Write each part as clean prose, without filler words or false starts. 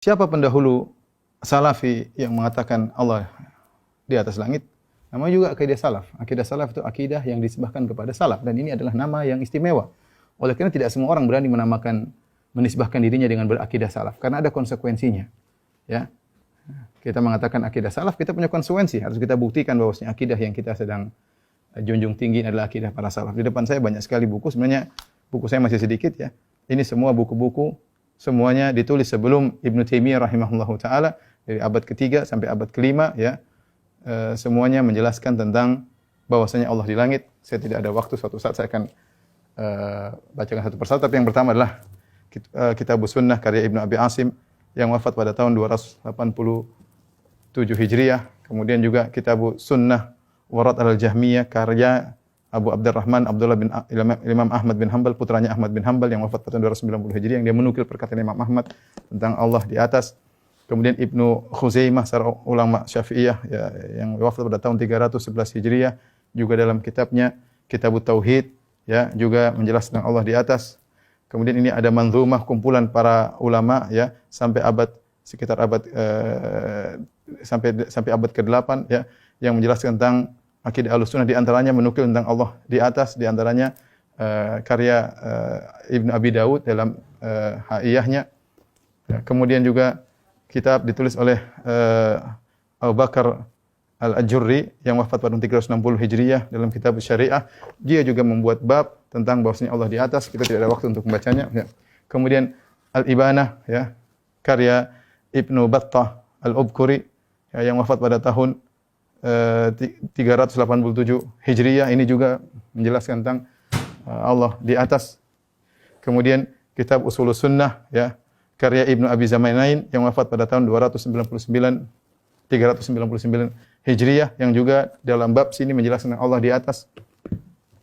Siapa pendahulu salafi yang mengatakan Allah di atas langit? Namanya juga akidah salaf. Akidah salaf itu akidah yang disebahkan kepada salaf, dan ini adalah nama yang istimewa. Oleh karena tidak semua orang berani menisbahkan dirinya dengan berakidah salaf karena ada konsekuensinya. Ya. Kita mengatakan akidah salaf, kita punya konsekuensi. Harus kita buktikan bahwasanya akidah yang kita sedang junjung tinggi adalah akidah para salaf. Di depan saya banyak sekali buku, sebenarnya buku saya masih sedikit ya. Ini semua buku-buku, semuanya ditulis sebelum Ibnu Taimiyah rahimahullahu taala, dari abad ke-3 sampai abad ke-5 ya. Semuanya menjelaskan tentang bahwasanya Allah di langit. Saya tidak ada waktu, suatu saat saya akan bacakan satu persatu, tapi yang pertama adalah Kitabus Sunnah karya Ibnu Abi Asim yang wafat pada tahun 287 Hijriah. Kemudian juga Kitabus Sunnah Warad al-Jahmiyah karya Abu Abdurrahman Abdullah bin Imam Ahmad bin Hanbal, putranya Ahmad bin Hanbal yang wafat pada tahun 290 Hijriah, yang dia menukil perkataan Imam Ahmad tentang Allah di atas. Kemudian Ibnu Khuzaimah, seorang ulama Syafi'iyah ya, yang wafat pada tahun 311 Hijriah, juga dalam kitabnya Kitabut Tauhid ya, juga menjelaskan Allah di atas. Kemudian ini ada manzumah kumpulan para ulama ya sampai sekitar abad sampai abad ke-8 ya, yang menjelaskan tentang akidah Ahlussunnah, di antaranya menukil tentang Allah di atas, di antaranya karya Ibnu Abi Daud dalam Haiyahnya. Ya, kemudian juga kitab ditulis oleh Abu Bakar Al-Ajurri yang wafat pada 360 Hijriah dalam kitab Syariah. Dia juga membuat bab tentang bahwasanya Allah di atas. Kita tidak ada waktu untuk membacanya. Ya. Kemudian Al-Ibanah ya, karya Ibnu Battah Al-Ubkuri ya, yang wafat pada tahun 387 Hijriah. Ini juga menjelaskan tentang Allah di atas. Kemudian kitab Ushulus Sunnah ya, karya Ibnu Abi Zamanain yang wafat pada tahun 399 Hijriah, yang juga dalam bab sini menjelaskan Allah di atas.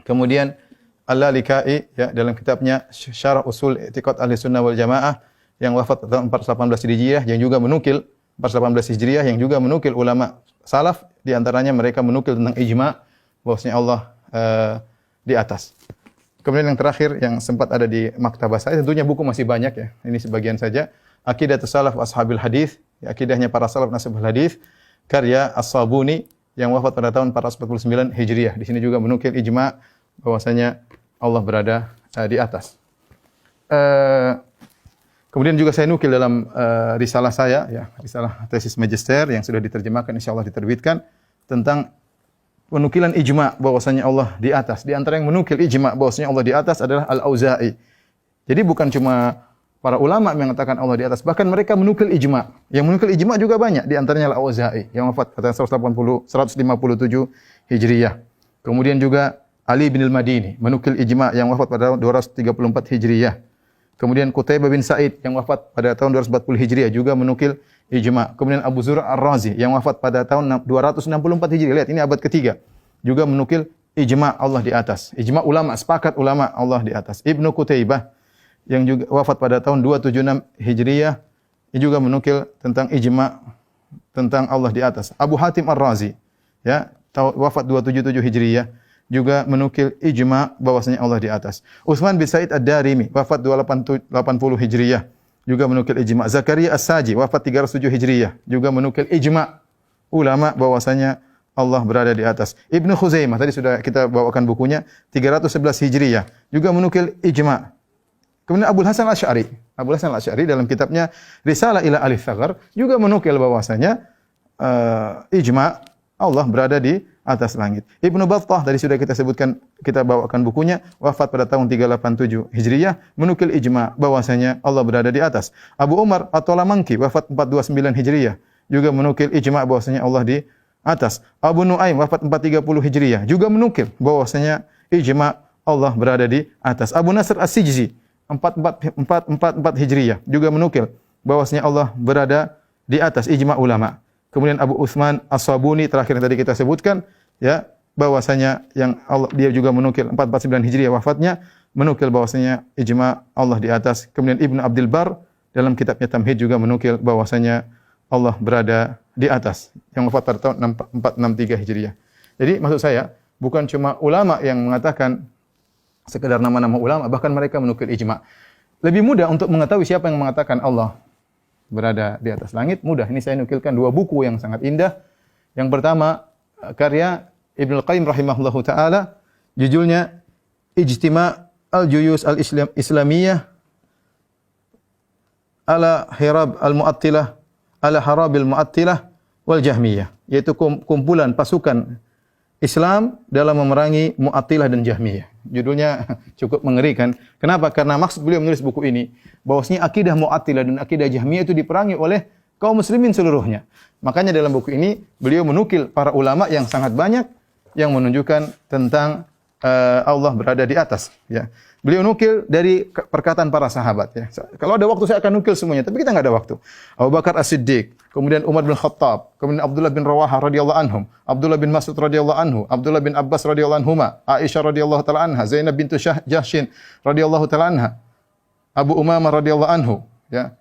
Kemudian Al-Lalikai ya, dalam kitabnya Syarah Usul I'tiqad Ahlussunnah wal Jamaah yang wafat pada tahun 418 Hijriah, yang juga menukil 418 Hijriah, yang juga menukil ulama salaf, di antaranya mereka menukil tentang ijma' bahwasanya Allah di atas. Kemudian yang terakhir yang sempat ada di maktabah saya, tentunya buku masih banyak ya. Ini sebagian saja. Aqidatus Salaf wa Ashabil Hadis, ya, akidahnya para salaf nasabul hadis, karya As-Sabuni yang wafat pada tahun 449 Hijriah. Di sini juga menukil ijma' bahwasanya Allah berada di atas. Kemudian juga saya nukil dalam risalah saya ya, risalah tesis magister yang sudah diterjemahkan, insyaallah diterbitkan, tentang penukilan ijma' bahwasanya Allah di atas. Di antara yang menukil ijma' bahwasanya Allah di atas adalah Al-Auza'i. Jadi bukan cuma para ulama yang mengatakan Allah di atas, bahkan mereka menukil ijma'. Yang menukil ijma' juga banyak, di antaranya Al-Auza'i yang wafat pada 157 Hijriah. Kemudian juga Ali bin Al-Madini menukil ijma' yang wafat pada 234 Hijriah. Kemudian Qutaibah bin Sa'id yang wafat pada tahun 240 Hijriah juga menukil ijma'. Kemudian Abu Zur'a Ar-Razi yang wafat pada tahun 264 Hijriah. Lihat, ini abad ke-3. Juga menukil ijma' Allah di atas. Ijma' ulama, sepakat ulama Allah di atas. Ibnu Qutaibah yang juga wafat pada tahun 276 Hijriah, ini juga menukil tentang ijma' tentang Allah di atas. Abu Hatim Ar-Razi ya, wafat 277 Hijriah, juga menukil ijma' bahwasanya Allah di atas. Utsman bin Said Ad-Darimi wafat 280 Hijriah, juga menukil ijma'. Zakaria As-Saji wafat 307 Hijriah, juga menukil ijma' ulama bahwasanya Allah berada di atas. Ibnu Khuzaimah tadi sudah kita bawakan bukunya, 311 Hijriah, juga menukil ijma'. Kemudian Abu Hasan Al-Asy'ari dalam kitabnya Risalah ila Ahli Tsaghar juga menukil bahwasanya ijma' Allah berada di atas langit. Ibnu Battah tadi sudah kita sebutkan, kita bawakan bukunya, wafat pada tahun 387 Hijriah, menukil ijma' bahwasanya Allah berada di atas. Abu Umar At-Talamanki wafat 429 Hijriah, juga menukil ijma' bahwasanya Allah di atas. Abu Nuaim wafat 430 Hijriah, juga menukil bahwasanya ijma' Allah berada di atas. Abu Nasr As-Sijzi 444 Hijriah juga menukil bahwasanya Allah berada di atas, ijma' ulama. Kemudian Abu Utsman As-Sabuni terakhir yang tadi kita sebutkan ya, bahwasanya yang Allah, dia juga menukil 449 Hijriah wafatnya, menukil bahwasanya ijma' Allah di atas. Kemudian Ibnu Abdul Bar dalam kitabnya Tamhid juga menukil bahwasanya Allah berada di atas, yang wafat pada tahun 463 Hijriah. Jadi maksud saya bukan cuma ulama yang mengatakan sekedar nama-nama ulama, bahkan mereka menukil ijma'. Lebih mudah untuk mengetahui siapa yang mengatakan Allah berada di atas langit? Mudah. Ini saya nukilkan dua buku yang sangat indah. Yang pertama, karya Ibnu Qayyim rahimahullahu taala, judulnya Ijtima' al-Juyus al-Islamiyah ala Hirab al-Mu'attilah ala Harabil Mu'attilah wal Jahmiyah, yaitu kumpulan pasukan Islam dalam memerangi Mu'attilah dan Jahmiyah. Judulnya cukup mengerikan. Kenapa? Karena maksud beliau menulis buku ini bahwasanya akidah Mu'attilah dan akidah Jahmiyah itu diperangi oleh kaum muslimin seluruhnya. Makanya dalam buku ini beliau menukil para ulama yang sangat banyak yang menunjukkan tentang Allah berada di atas, ya. Beliau nukil dari perkataan para sahabat, ya. Kalau ada waktu saya akan nukil semuanya, tapi kita enggak ada waktu. Abu Bakar As-Siddiq, kemudian Umar bin Khattab, kemudian Abdullah bin Rawaha radhiyallahu anhum, Abdullah bin Mas'ud radhiyallahu anhu, Abdullah bin Abbas radhiyallahu anhuma, Aisyah radhiyallahu taala anha, Zainab bintu Jahsyin radhiyallahu taala anha, Abu Umamah radhiyallahu anhu, ya.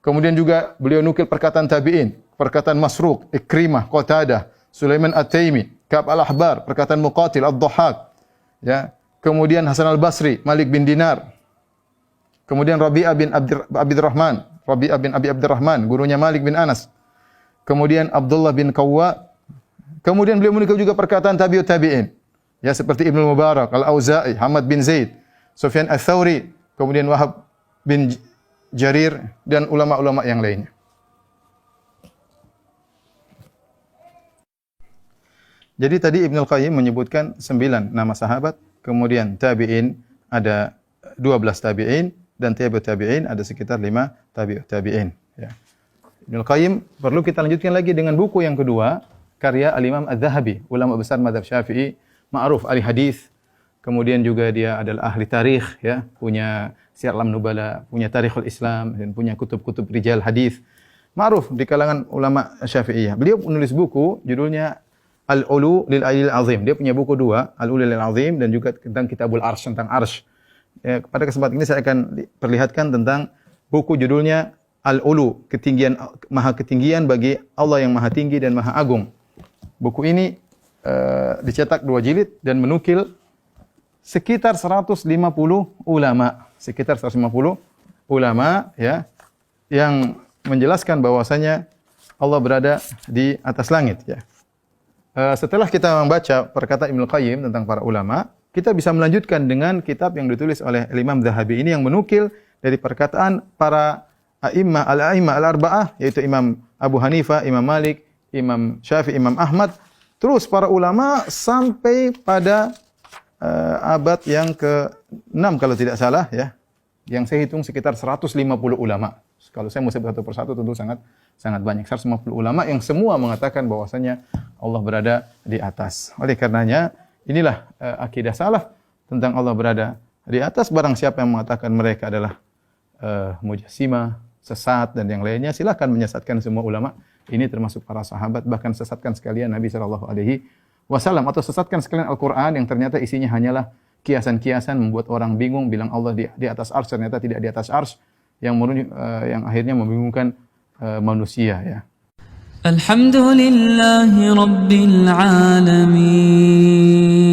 Kemudian juga beliau nukil perkataan tabi'in, perkataan Masruq, Ikrimah, Qatadah, Sulaiman At-Taimi, Ka'ab al-Ahbar, perkataan Muqatil, Ad-Dhahhak, ya. Kemudian Hasan al-Basri, Malik bin Dinar. Kemudian Rabi'ah bin Abdurrahman, Rabi'ah bin Abi Abdurrahman, gurunya Malik bin Anas. Kemudian Abdullah bin Qawwa. Kemudian beliau menukil juga perkataan tabi'ut tabi'in. Ya, seperti Ibnu Mubarak, Al-Auza'i, Hamad bin Zaid, Sufyan Ats-Tsauri, kemudian Wahab bin Jarir dan ulama-ulama yang lainnya. Jadi tadi Ibnu Qayyim menyebutkan 9 nama sahabat, kemudian tabi'in ada 12 tabi'in dan tabi'ut tabi'in ada sekitar 5 tabi'ut tabi'in, ya. Ibnu Qayyim perlu kita lanjutkan lagi dengan buku yang kedua, karya Al-Imam Adz-Dzahabi, ulama besar mazhab Syafi'i, ma'ruf ahli hadis. Kemudian juga dia adalah ahli tarikh, ya, punya Syiar A'lam Nubala, punya Tarikhul Islam dan punya kutub-kutub rijal hadis. Ma'ruf di kalangan ulama Syafi'iyah. Beliau menulis buku judulnya Al-Ulu lil Alil Azim. Dia punya buku dua, Al-Ulu lil Azim dan juga tentang Kitabul Arsy, tentang Arsy. Ya, pada kesempatan ini saya akan perlihatkan tentang buku judulnya Al-Ulu, ketinggian, maha ketinggian bagi Allah yang maha tinggi dan maha agung. Buku ini dicetak 2 jilid dan menukil sekitar 150 ulama, ya, yang menjelaskan bahwasanya Allah berada di atas langit, ya. Setelah kita membaca perkataan Ibnu Qayyim tentang para ulama, kita bisa melanjutkan dengan kitab yang ditulis oleh Imam Dzahabi ini yang menukil dari perkataan para a'immah al-arba'ah, yaitu Imam Abu Hanifah, Imam Malik, Imam Syafi'i, Imam Ahmad, terus para ulama sampai pada abad yang ke-6 kalau tidak salah, ya. Yang saya hitung sekitar 150 ulama. Kalau saya mau sebut satu persatu tentu sangat banyak. 150 ulama yang semua mengatakan bahwasanya Allah berada di atas. Oleh karenanya, inilah akidah salaf tentang Allah berada di atas. Barang siapa yang mengatakan mereka adalah mujassimah, sesat dan yang lainnya, silakan menyesatkan semua ulama. Ini termasuk para sahabat, bahkan sesatkan sekalian Nabi sallallahu alaihi wasallam atau sesatkan sekalian Al-Qur'an yang ternyata isinya hanyalah kiasan-kiasan membuat orang bingung bilang Allah di atas arsy, ternyata tidak di atas arsy, yang akhirnya membingungkan manusia, ya. Alhamdulillahi Rabbil Alamin.